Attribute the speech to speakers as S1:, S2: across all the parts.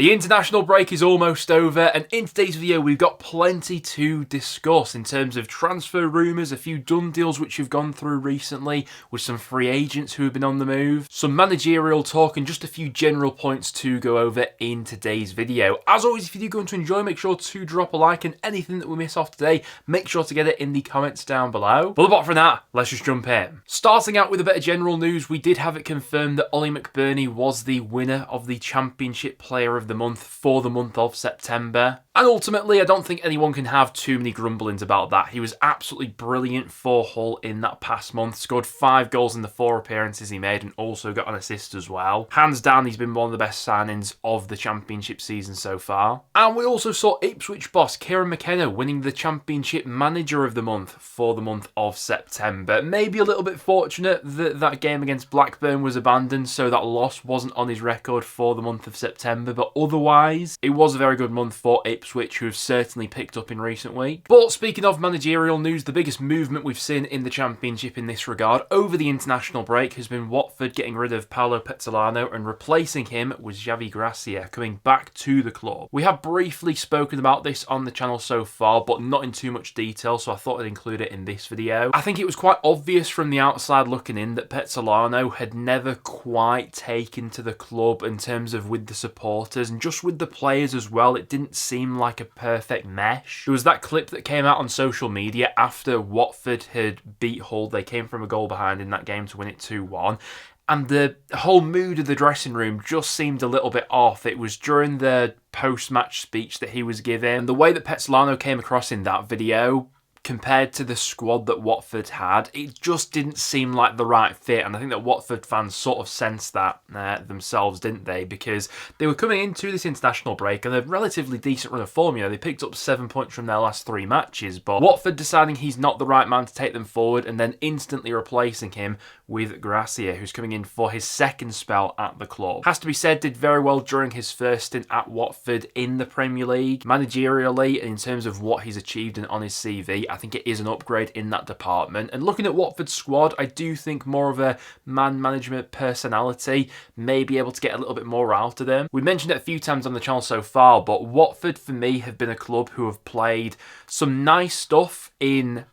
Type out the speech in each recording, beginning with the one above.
S1: The international break is almost over, and in today's video we've got plenty to discuss in terms of transfer rumours, a few done deals which have gone through recently with some free agents who have been on the move, some managerial talk, and just a few general points to go over in today's video. As always, if you do go on to enjoy, make sure to drop a like, and anything that we miss off today, make sure to get it in the comments down below. But apart from that, let's just jump in. Starting out with a bit of general news, we did have it confirmed that Ollie McBurney was the winner of the Championship Player of the Month for the month of September. And ultimately, I don't think anyone can have too many grumblings about that. He was absolutely brilliant for Hull in that past month. Scored 5 goals in the 4 appearances he made and also got an assist as well. Hands down, he's been one of the best signings of the Championship season so far. And we also saw Ipswich boss Kieran McKenna winning the Championship Manager of the Month for the month of September. Maybe a little bit fortunate that that game against Blackburn was abandoned, so that loss wasn't on his record for the month of September. But otherwise, it was a very good month for Ipswich, who have certainly picked up in recent weeks. But speaking of managerial news, the biggest movement we've seen in the Championship in this regard over the international break has been Watford getting rid of Paolo Pezzolano and replacing him with Javi Gracia, coming back to the club. We have briefly spoken about this on the channel so far, but not in too much detail, so I thought I'd include it in this video. I think it was quite obvious from the outside looking in that Pezzolano had never quite taken to the club in terms of with the supporters and just with the players as well. It didn't seem like a perfect mesh. There was that clip that came out on social media after Watford had beat Hull. They came from a goal behind in that game to win it 2-1. And the whole mood of the dressing room just seemed a little bit off. It was during the post-match speech that he was giving. And the way that Pezzolano came across in that video, compared to the squad that Watford had, it just didn't seem like the right fit. And I think that Watford fans sort of sensed that themselves, didn't they? Because they were coming into this international break on a relatively decent run of form. You know, they picked up 7 points from their last 3 matches. But Watford deciding he's not the right man to take them forward and then instantly replacing him with Gracia, who's coming in for his second spell at the club. Has to be said, did very well during his first stint at Watford in the Premier League. Managerially, in terms of what he's achieved and on his CV, I think it is an upgrade in that department. And looking at Watford's squad, I do think more of a man management personality may be able to get a little bit more out of them. We mentioned it a few times on the channel so far, but Watford for me have been a club who have played some nice stuff in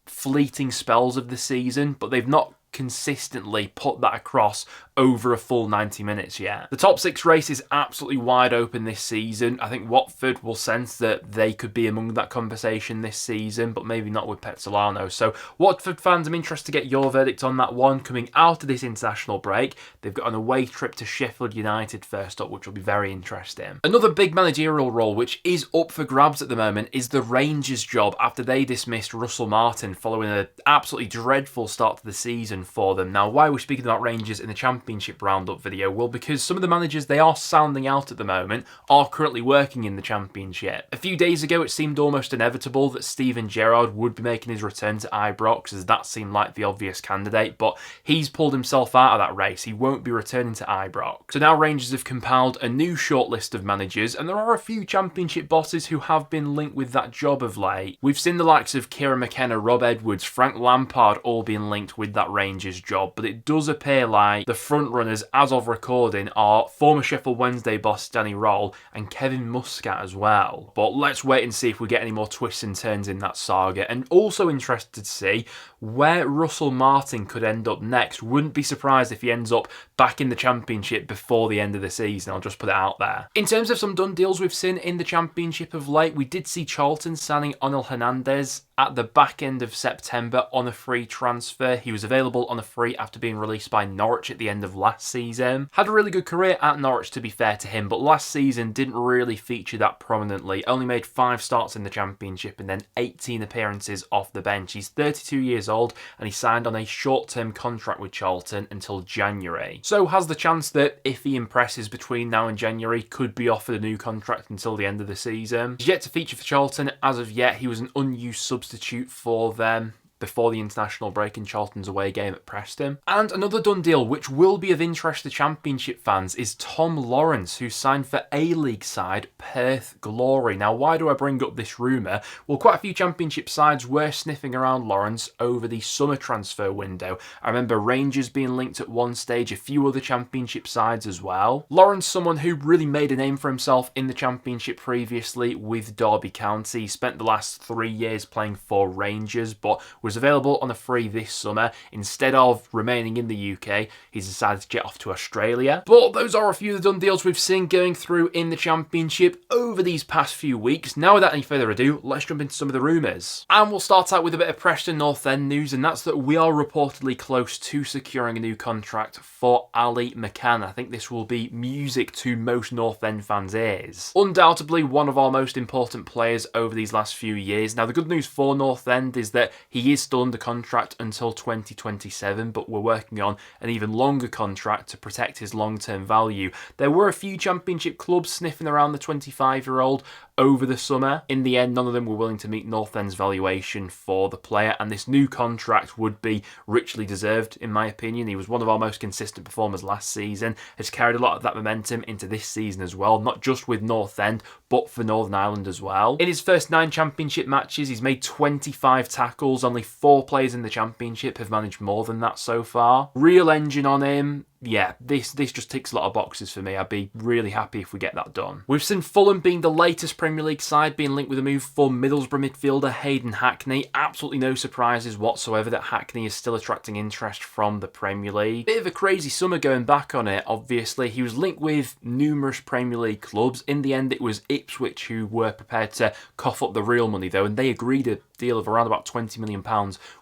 S1: fleeting spells of the season, but they've not consistently put that across over a full 90 minutes yet. The top 6 race is absolutely wide open this season. I think Watford will sense that they could be among that conversation this season, but maybe not with Pezzolano. So Watford fans, I'm interested to get your verdict on that one. Coming out of this international break, they've got an away trip to Sheffield United first up, which will be very interesting. Another big managerial role which is up for grabs at the moment is the Rangers job after they dismissed Russell Martin following an absolutely dreadful start to the season for them. Now, why are we speaking about Rangers in the Championship roundup video? Well, because some of the managers they are sounding out at the moment are currently working in the Championship. A few days ago, it seemed almost inevitable that Steven Gerrard would be making his return to Ibrox, as that seemed like the obvious candidate, but he's pulled himself out of that race. He won't be returning to Ibrox. So now Rangers have compiled a new shortlist of managers, and there are a few Championship bosses who have been linked with that job of late. We've seen the likes of Kieran McKenna, Rob Edwards, Frank Lampard all being linked with that Rangers job, but it does appear like the front runners as of recording are former Sheffield Wednesday boss Danny Roll and Kevin Muscat as well. But let's wait and see if we get any more twists and turns in that saga. And also interested to see where Russell Martin could end up next. Wouldn't be surprised if he ends up back in the Championship before the end of the season. I'll just put it out there. In terms of some done deals we've seen in the Championship of late, we did see Charlton signing Onel Hernandez at the back end of September on a free transfer. He was available on a free after being released by Norwich at the end of last season. Had a really good career at Norwich, to be fair to him, but last season didn't really feature that prominently. Only made 5 starts in the Championship and then 18 appearances off the bench. He's 32 years old and he signed on a short-term contract with Charlton until January. So has the chance that if he impresses between now and January, could be offered a new contract until the end of the season. He's yet to feature for Charlton as of yet. He was an unused substitute for them before the international break in Charlton's away game at Preston. And another done deal, which will be of interest to Championship fans, is Tom Lawrence, who signed for A-League side Perth Glory. Now, why do I bring up this rumour? Well, quite a few Championship sides were sniffing around Lawrence over the summer transfer window. I remember Rangers being linked at one stage, a few other Championship sides as well. Lawrence, someone who really made a name for himself in the Championship previously with Derby County. He spent the last 3 years playing for Rangers, but was available on a free this summer. Instead of remaining in the UK, he's decided to jet off to Australia. But those are a few of the done deals we've seen going through in the Championship over these past few weeks. Now, without any further ado, let's jump into some of the rumours. And we'll start out with a bit of Preston North End news, and that's that we are reportedly close to securing a new contract for Ali McCann. I think this will be music to most North End fans' ears. Undoubtedly one of our most important players over these last few years. Now, the good news for North End is that he is still under contract until 2027, but we're working on an even longer contract to protect his long-term value. There were a few Championship clubs sniffing around the 25-year-old over the summer. In the end, none of them were willing to meet North End's valuation for the player, and this new contract would be richly deserved, in my opinion. He was one of our most consistent performers last season, has carried a lot of that momentum into this season as well, not just with North End, but for Northern Ireland as well. In his first 9 Championship matches, he's made 25 tackles. Only 4 players in the Championship have managed more than that so far. Real engine on him. Yeah, this just ticks a lot of boxes for me. I'd be really happy if we get that done. We've seen Fulham being the latest Premier League side being linked with a move for Middlesbrough midfielder Hayden Hackney. Absolutely no surprises whatsoever that Hackney is still attracting interest from the Premier League. Bit of a crazy summer going back on it, obviously. He was linked with numerous Premier League clubs. In the end, it was Ipswich who were prepared to cough up the real money, though, and they agreed a deal of around about £20 million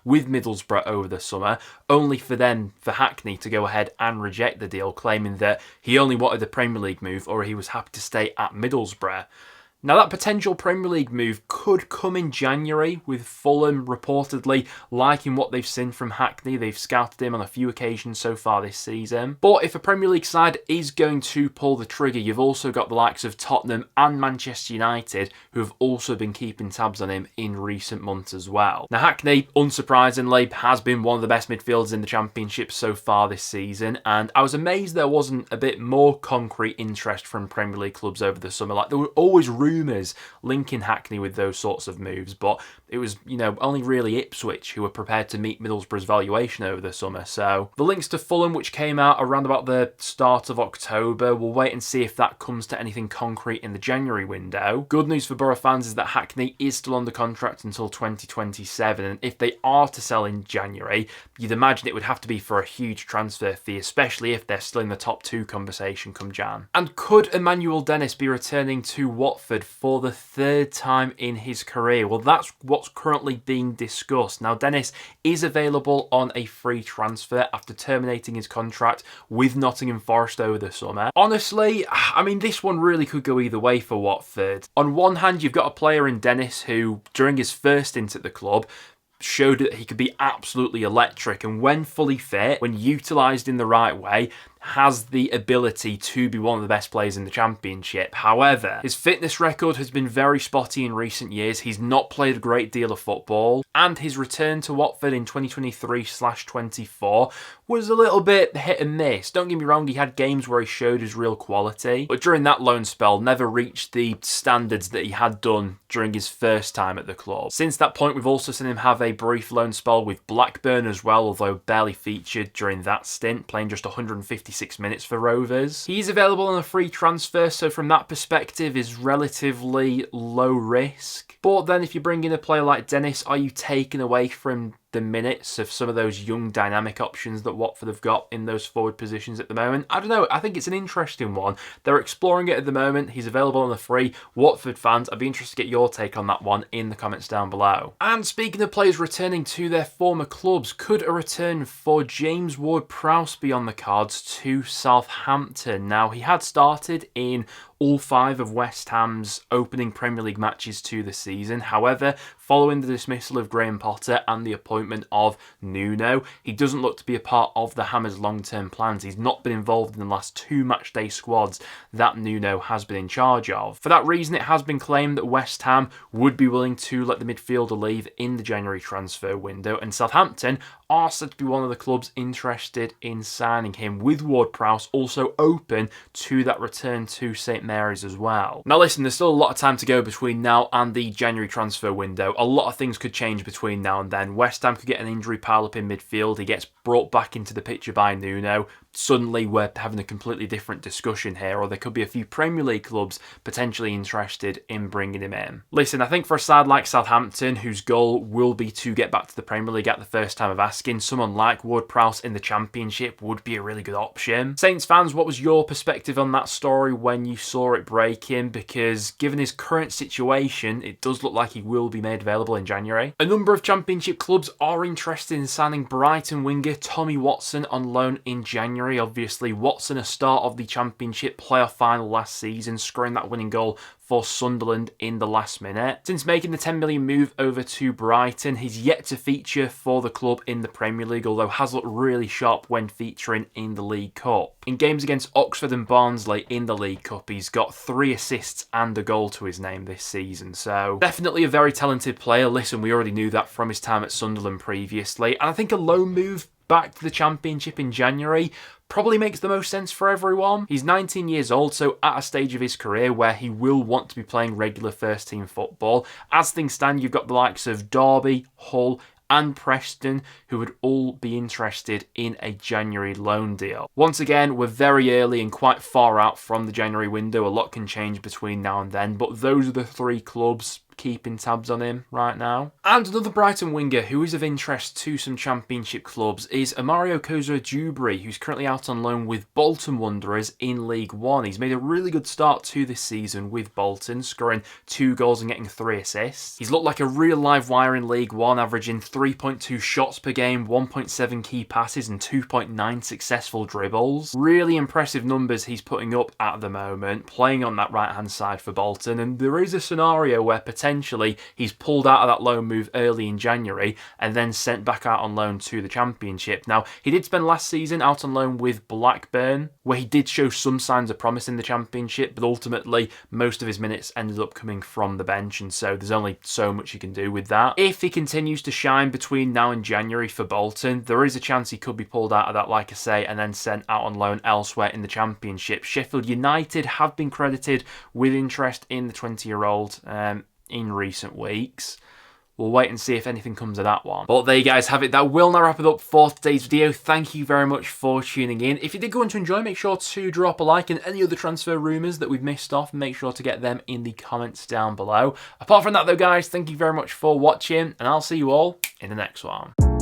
S1: with Middlesbrough over the summer, only for Hackney to go ahead and reject the deal, claiming that he only wanted the Premier League move or he was happy to stay at Middlesbrough. Now, that potential Premier League move could come in January, with Fulham reportedly liking what they've seen from Hackney. They've scouted him on a few occasions so far this season. But if a Premier League side is going to pull the trigger, you've also got the likes of Tottenham and Manchester United, who have also been keeping tabs on him in recent months as well. Now, Hackney, unsurprisingly, has been one of the best midfielders in the Championship so far this season, and I was amazed there wasn't a bit more concrete interest from Premier League clubs over the summer. Like, there were always rumours linking Hackney with those sorts of moves, but it was, only really Ipswich who were prepared to meet Middlesbrough's valuation over the summer. So the links to Fulham, which came out around about the start of October, we'll wait and see if that comes to anything concrete in the January window. Good news for Borough fans is that Hackney is still under contract until 2027, and if they are to sell in January, you'd imagine it would have to be for a huge transfer fee, especially if they're still in the top 2 conversation come Jan. And could Emmanuel Dennis be returning to Watford for the 3rd time in his career? Well, that's what's currently being discussed. Now, Dennis is available on a free transfer after terminating his contract with Nottingham Forest over the summer. Honestly, I mean, this one really could go either way for Watford. On one hand, you've got a player in Dennis who, during his first stint at the club, showed that he could be absolutely electric, and when fully fit, when utilised in the right way, has the ability to be one of the best players in the Championship. However, his fitness record has been very spotty in recent years. He's not played a great deal of football, and his return to Watford in 2023/24 was a little bit hit and miss. Don't get me wrong, he had games where he showed his real quality, but during that loan spell never reached the standards that he had done during his first time at the club. Since that point, we've also seen him have a brief loan spell with Blackburn as well, although barely featured during that stint, playing just 156 minutes for Rovers. He's available on a free transfer, so from that perspective is relatively low risk. But then if you bring in a player like Dennis, are you taking away from the minutes of some of those young dynamic options that Watford have got in those forward positions at the moment? I don't know. I think it's an interesting one. They're exploring it at the moment. He's available on the free. Watford fans, I'd be interested to get your take on that one in the comments down below. And speaking of players returning to their former clubs, could a return for James Ward-Prowse be on the cards to Southampton? Now, he had started in all 5 of West Ham's opening Premier League matches to the season. However, following the dismissal of Graham Potter and the appointment of Nuno, he doesn't look to be a part of the Hammers' long-term plans. He's not been involved in the last 2 matchday squads that Nuno has been in charge of. For that reason, it has been claimed that West Ham would be willing to let the midfielder leave in the January transfer window, and Southampton are said to be one of the clubs interested in signing him, with Ward-Prowse also open to that return to St Mary's as well. Now listen, there's still a lot of time to go between now and the January transfer window. A lot of things could change between now and then. West Ham could get an injury pile up in midfield, he gets brought back into the picture by Nuno. Suddenly we're having a completely different discussion here, or there could be a few Premier League clubs potentially interested in bringing him in. Listen, I think for a side like Southampton, whose goal will be to get back to the Premier League at the first time of asking, someone like Ward-Prowse in the Championship would be a really good option. Saints fans, what was your perspective on that story when you saw it breaking? Because given his current situation, it does look like he will be made available in January. A number of Championship clubs are interested in signing Brighton winger Tommy Watson on loan in January. Obviously, Watson, a star of the Championship playoff final last season, scoring that winning goal for Sunderland in the last minute. Since making the 10 million move over to Brighton, he's yet to feature for the club in the Premier League, although has looked really sharp when featuring in the League Cup. In games against Oxford and Barnsley in the League Cup, he's got 3 assists and a goal to his name this season, so definitely a very talented player. Listen, we already knew that from his time at Sunderland previously, and I think a loan move back to the Championship in January probably makes the most sense for everyone. He's 19 years old, so at a stage of his career where he will want to be playing regular first team football. As things stand, you've got the likes of Derby, Hull and Preston, who would all be interested in a January loan deal. Once again, we're very early and quite far out from the January window. A lot can change between now and then, but those are the 3 clubs keeping tabs on him right now. And another Brighton winger who is of interest to some Championship clubs is Amario Koza-Dewberry, who's currently out on loan with Bolton Wanderers in League One. He's made a really good start to this season with Bolton, scoring 2 goals and getting 3 assists. He's looked like a real live wire in League One, averaging 3.2 shots per game, 1.7 key passes and 2.9 successful dribbles. Really impressive numbers he's putting up at the moment, playing on that right-hand side for Bolton, and there is a scenario where potentially he's pulled out of that loan move early in January and then sent back out on loan to the Championship. Now, he did spend last season out on loan with Blackburn, where he did show some signs of promise in the Championship, but ultimately most of his minutes ended up coming from the bench, and so there's only so much you can do with that. If he continues to shine between now and January for Bolton, there is a chance he could be pulled out of that, like I say, and then sent out on loan elsewhere in the Championship. Sheffield United have been credited with interest in the 20-year-old in recent weeks. We'll wait and see if anything comes of that one. But there you guys have it. That will now wrap it up for today's video. Thank you very much for tuning in. If you did go on to enjoy, make sure to drop a like, and any other transfer rumours that we've missed off, make sure to get them in the comments down below. Apart from that though guys, thank you very much for watching, and I'll see you all in the next one.